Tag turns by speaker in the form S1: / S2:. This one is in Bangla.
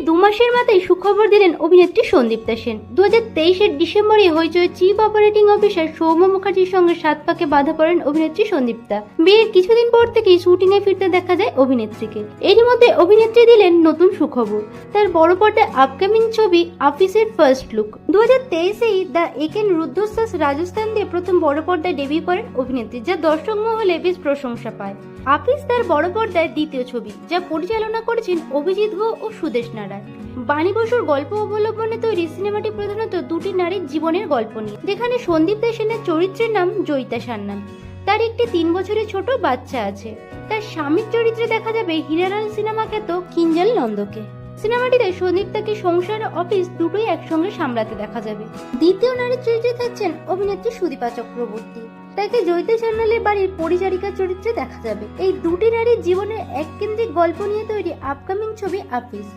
S1: 2 মাসের মাথায় সুখবর দিলেন অভিনেত্রী সন্দীপ্তা সেন। 2023-এর ডিসেম্বরে হইচই চিফ অপারেটিং অফিসার সৌম্য মুখার্জির সঙ্গে 7 পাকে বাধা পড়েন অভিনেত্রী সন্দীপ্তা। বিয়ের কিছুদিন পর থেকেই শুটিং এ ফিরতে দেখা যায় অভিনেত্রীকে। এরই মধ্যে অভিনেত্রী দিলেন নতুন সুখবর, তার বড় পর্দায় আপকামিং ছবি আফিসের ফার্স্ট লুক। 2023-এই দ্য একেন রুদ্ধশ্বাস রাজস্থান দিয়ে প্রথম বড় পর্দায় ডেবিউ করেন অভিনেত্রী, যা দর্শক মহলে বেশ প্রশংসা পায়। আফিস তার বড় পর্দায় দ্বিতীয় ছবি, যা পরিচালনা করেছেন অভিজিৎ ঘোষ ও সুদেশ নারায়ণ। বাণী বসুর গল্প অবলম্বনে তৈরি সিনেমাটি প্রধানত দুটি নারীর জীবনের গল্প নিয়ে, যেখানে সন্দীপ্তা সেনের চরিত্রের নাম জয়িতা সান্যাল। তার একটি 3 বছরের ছোট বাচ্চা আছে। তার স্বামীর চরিত্রে দেখা যাবে হিরালাল সিনেমা খ্যাত কিঞ্জল নন্দকে। সিনেমাটিতে সন্দীপ্তাকে সংসার ও অফিস দুটোই একসঙ্গে সামলাতে দেখা যাবে। দ্বিতীয় নারীর চরিত্রে থাকছেন অভিনেত্রী সুদীপা চক্রবর্তী। তাকে জয়িতা সান্যালের বাড়ির পরিচারিকা চরিত্রে দেখা যাবে। এই দুটি নারীর জীবনের এক কেন্দ্রিক গল্প নিয়ে তৈরি আপকামিং ছবি আফিস।